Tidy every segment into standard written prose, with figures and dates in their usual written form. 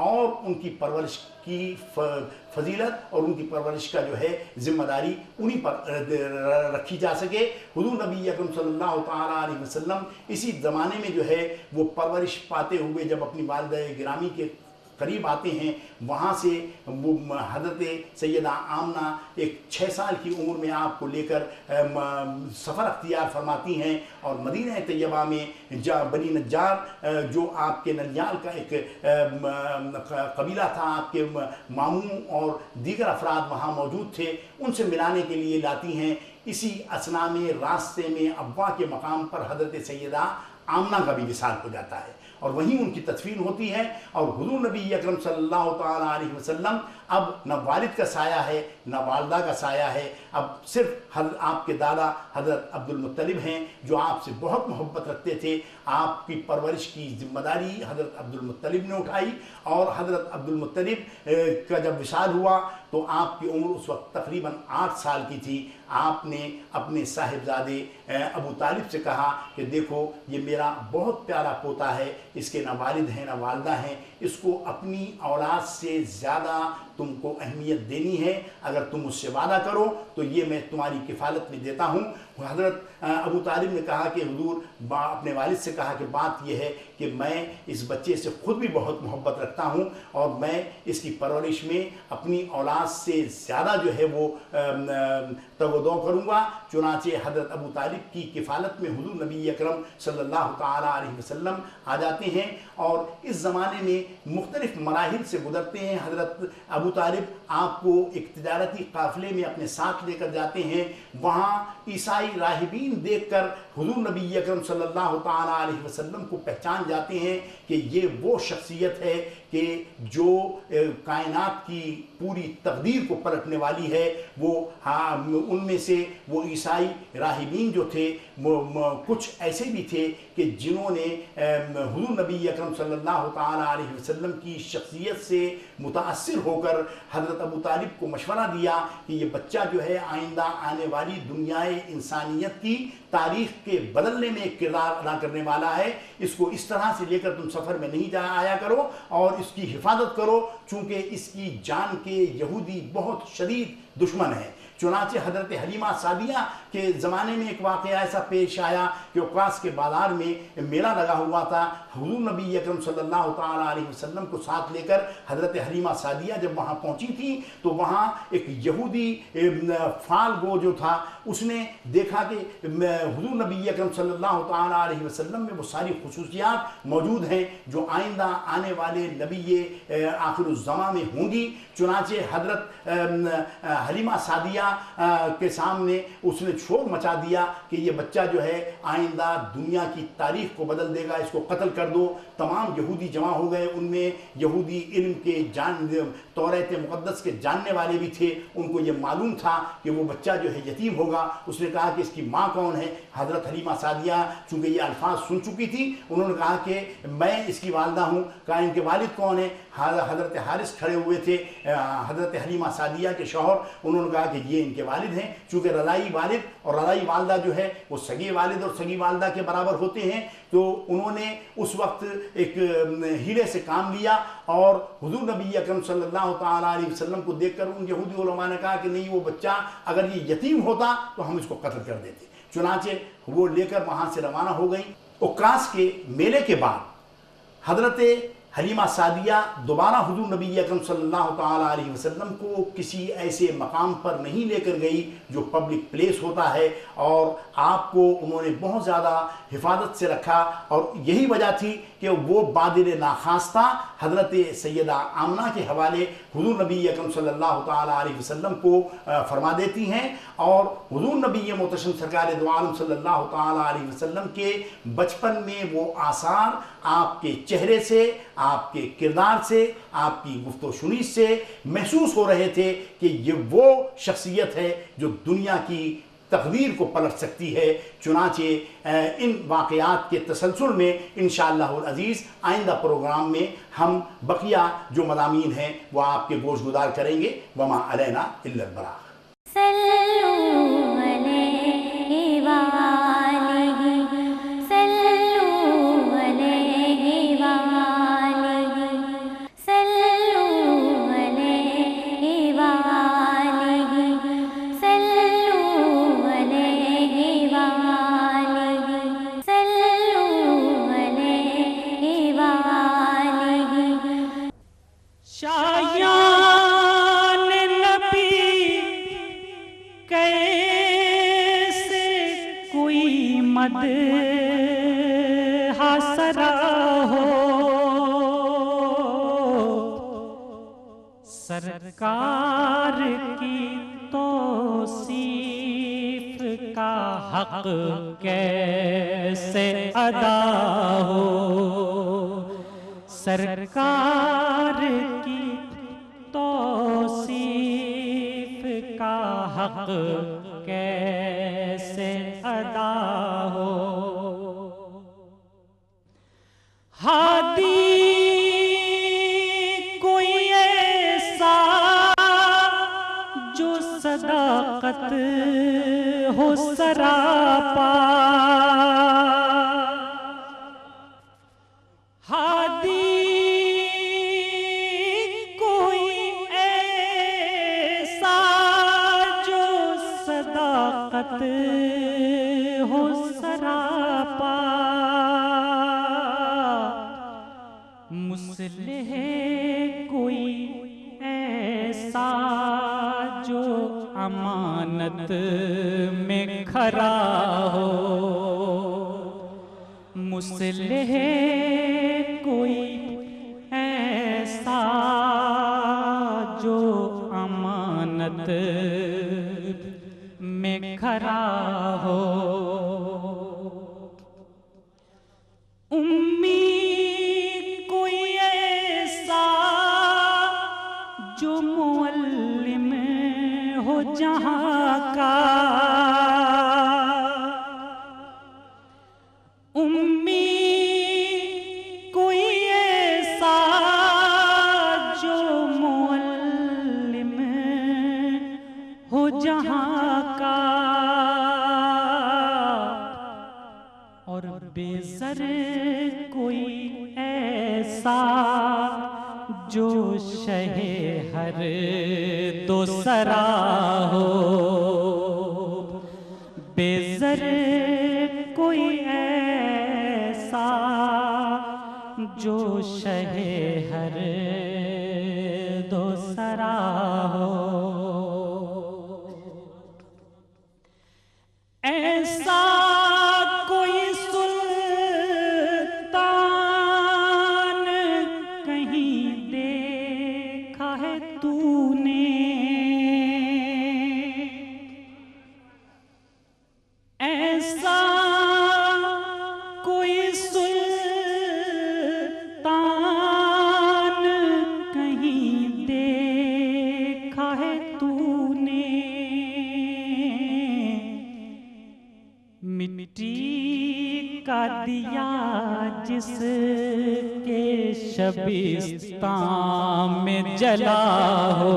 اور ان کی پرورش کی فضیلت اور ان کی پرورش کا جو ہے ذمہ داری انہی پر رکھی جا سکے۔ حضور نبی اکرم صلی اللہ تعالیٰ علیہ وسلم اسی زمانے میں جو ہے وہ پرورش پاتے ہوئے جب اپنی والدہ گرامی کے قریب آتے ہیں، وہاں سے وہ حضرت سیدہ آمنہ ایک 6 سال کی عمر میں آپ کو لے کر سفر اختیار فرماتی ہیں، اور مدینہ طیبہ میں بنی نجار جو آپ کے ننیال کا ایک قبیلہ تھا، آپ کے ماموں اور دیگر افراد وہاں موجود تھے، ان سے ملانے کے لیے لاتی ہیں۔ اسی اثناء میں راستے میں ابوا کے مقام پر حضرت سیدہ آمنہ کا بھی وصال ہو جاتا ہے، اور وہیں ان کی تدفین ہوتی ہے۔ اور حضور نبی اکرم صلی اللہ تعالیٰ علیہ وسلم اب نہ والد کا سایہ ہے نہ والدہ کا سایہ ہے، اب صرف آپ کے دادا حضرت عبد المطلب ہیں جو آپ سے بہت محبت رکھتے تھے۔ آپ کی پرورش کی ذمہ داری حضرت عبد المطلب نے اٹھائی، اور حضرت عبد المطلب کا جب وصال ہوا تو آپ کی عمر اس وقت تقریباً 8 سال کی تھی۔ آپ نے اپنے صاحبزادے ابو طالب سے کہا کہ دیکھو یہ میرا بہت پیارا پوتا ہے، اس کے نہ والد ہیں نہ والدہ ہیں، اس کو اپنی اولاد سے زیادہ تم کو اہمیت دینی ہے، اگر تم مجھ سے وعدہ کرو تو یہ میں تمہاری کفالت میں دیتا ہوں۔ حضرت ابو طالب نے کہا کہ حضور اپنے والد سے کہا کہ بات یہ ہے کہ میں اس بچے سے خود بھی بہت محبت رکھتا ہوں، اور میں اس کی پرورش میں اپنی اولاد سے زیادہ جو ہے وہ تگ و دو کروں گا۔ چنانچہ حضرت ابو طالب کی کفالت میں حضور نبی اکرم صلی اللہ تعالیٰ علیہ وسلم آ جاتے ہیں، اور اس زمانے میں مختلف مراحل سے گزرتے ہیں۔ حضرت ابو طالب آپ کو ایک تجارتی قافلے میں اپنے ساتھ لے کر جاتے ہیں، وہاں عیسائی راہبین دیکھ کر حضور نبی اکرم صلی اللہ تعالیٰ علیہ وسلم کو پہچان جاتے ہیں کہ یہ وہ شخصیت ہے کہ جو کائنات کی پوری تقدیر کو پلٹنے والی ہے۔ وہ ان میں سے وہ عیسائی راہبین جو تھے کچھ ایسے بھی تھے کہ جنہوں نے حضور نبی اکرم صلی اللہ تعالیٰ علیہ وسلم کی شخصیت سے متاثر ہو کر حضرت ابو طالب کو مشورہ دیا کہ یہ بچہ جو ہے آئندہ آنے والی دنیائے انسانیت کی تاریخ کے بدلنے میں ایک کردار ادا کرنے والا ہے، اس کو اس طرح سے لے کر تم سفر میں نہیں آیا کرو اور اس کی حفاظت کرو، چونکہ اس کی جان کے یہودی بہت شدید دشمن ہیں۔ چنانچہ حضرت حلیمہ سعدیہ کے زمانے میں ایک واقعہ ایسا پیش آیا کہ اوقاس کے بازار میں میلہ لگا ہوا تھا، حضور نبی اکرم صلی اللہ تعالیٰ علیہ وسلم کو ساتھ لے کر حضرت حلیمہ سعدیہ جب وہاں پہنچی تھی تو وہاں ایک یہودی فال گو جو تھا اس نے دیکھا کہ حضور نبی اکرم صلی اللہ تعالیٰ علیہ وسلم میں وہ ساری خصوصیات موجود ہیں جو آئندہ آنے والے نبی آخر الزماں میں ہوں گی۔ چنانچہ حضرت حلیمہ سعدیہ کے سامنے اس نے شور مچا دیا کہ یہ بچہ جو ہے آئندہ دنیا کی تاریخ کو بدل دے گا، اس کو قتل کر دو۔ تمام یہودی جمع ہو گئے، ان میں یہودی علم کے توریت مقدس کے جاننے والے بھی تھے، ان کو یہ معلوم تھا کہ وہ بچہ جو ہے یتیم ہوگا۔ اس نے کہا کہ اس کی ماں کون ہے؟ حضرت حلیمہ سعدیہ چونکہ یہ الفاظ سن چکی تھی، انہوں نے کہا کہ میں اس کی والدہ ہوں۔ کہا ان کے والد کون ہیں؟ حضرت حارث کھڑے ہوئے تھے، حضرت حلیمہ سعدیہ کے شوہر، انہوں نے کہا کہ یہ ان کے والد ہیں۔ چونکہ رضائی والد اور رضائی والدہ جو ہے وہ سگے والد اور سگی والدہ کے برابر ہوتے ہیں، تو انہوں نے اس وقت ایک ہیلے سے کام لیا اور حضور نبی اکرم صلی اللہ تعالیٰ علیہ وسلم کو دیکھ کر ان یہودی علماء نے کہا کہ نہیں، وہ بچہ اگر یہ یتیم ہوتا تو ہم اس کو قتل کر دیتے۔ چنانچہ وہ لے کر وہاں سے روانہ ہو گئیں۔ اوقاس کے میلے کے بعد حضرت حلیمہ سعدیہ دوبارہ حضور نبی اکرم صلی اللہ تعالیٰ علیہ وسلم کو کسی ایسے مقام پر نہیں لے کر گئی جو پبلک پلیس ہوتا ہے، اور آپ کو انہوں نے بہت زیادہ حفاظت سے رکھا، اور یہی وجہ تھی کہ وہ بادل ناخواستہ حضرت سیدہ آمنہ کے حوالے حضور نبی اکرم صلی اللہ تعالیٰ علیہ وسلم کو فرما دیتی ہیں، اور حضور نبی محتشم سرکار دو عالم صلی اللہ تعالیٰ علیہ وسلم کے بچپن میں وہ آثار آپ کے چہرے سے، آپ کے کردار سے، آپ کی گفت و شنید سے محسوس ہو رہے تھے کہ یہ وہ شخصیت ہے جو دنیا کی تقدیر کو پلٹ سکتی ہے۔ چنانچہ ان واقعات کے تسلسل میں انشاءاللہ العزیز آئندہ پروگرام میں ہم بقیہ جو مضامین ہیں وہ آپ کے گوش گزار کریں گے۔ وما علینا الا البلاغ۔ صلو سرکار کی توصیف کا حق کیسے ادا ہو، سرکار کی توصیف کا حق کیسے ادا ہو۔ ہادی کوئی ایسا جو صداقت ہو سراپا، ہادی کوئی ایسا جو صداقت ہو سراپا، مصلح کوئی ایسا جو امانت میں کھرا ہو، مصلح کوئی ایسا جو امانت میں کھرا ہو، امی کوئی ایسا جو معلم ہو جہاں کا، امی کوئی ایسا جو معلم ہو جہاں کا، اور بے زر کوئی ایسا جو شہ ہر دو سرا ہو، بے زر کوئی ایسا جو شہ ہر دو سرا ہو، ایسا کوئی سلطان کہیں دیکھا ہے تو نے، ایسا کوئی سلطان کہیں دیکھا ہے تو نے، مٹی کا دیا جس کے شبستان میں جلا ہو،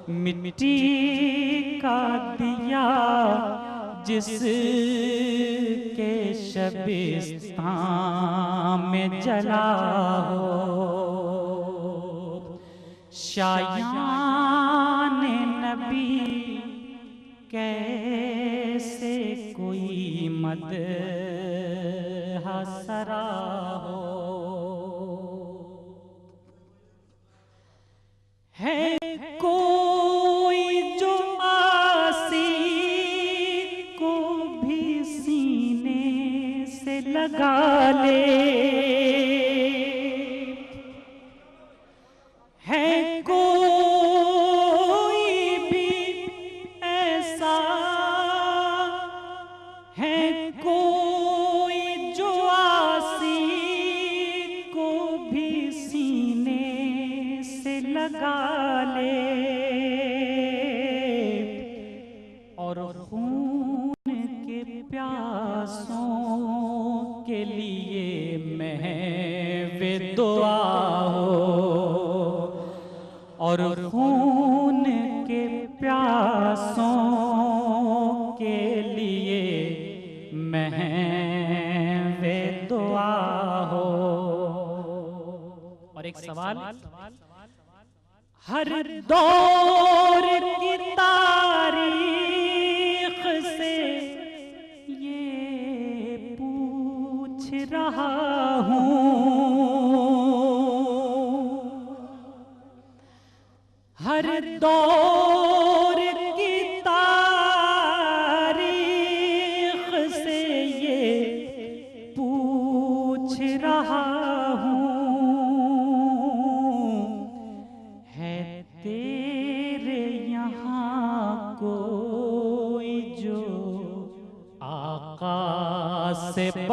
مٹی کا دیا جس کے شبستان میں جلا ہو، شایان نبی کیسے کوئی مدح سرا ہو، ہے کوئی جو آسی کو بھی سینے سے لگا لے، ہے کوئی بھی ایسا، ہے کوئی جو آسی کو بھی سینے سے لگا لے، اور خون کے پیاسوں کے لیے محو دعا ہو، اور خون کے پیاسوں کے لیے محو دعا ہو۔ اور ایک سوال، ہر دور کی تاریخ سے یہ پوچھ رہا ہوں، ہر دور کی تاریخ سے یہ پوچھ رہا ہوں،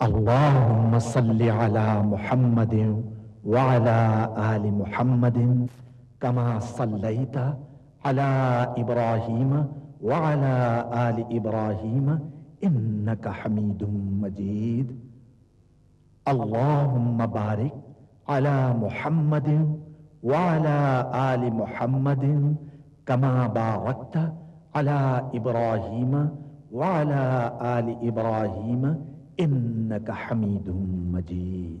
اللهم صل على محمد وعلى آل محمد كما صليت على إبراهيم وعلى آل إبراهيم إنك حميد مجيد. اللهم بارك على محمد وعلى آل محمد كما باركت على إبراهيم وعلى آل إبراهيم إنك حميد مجيد.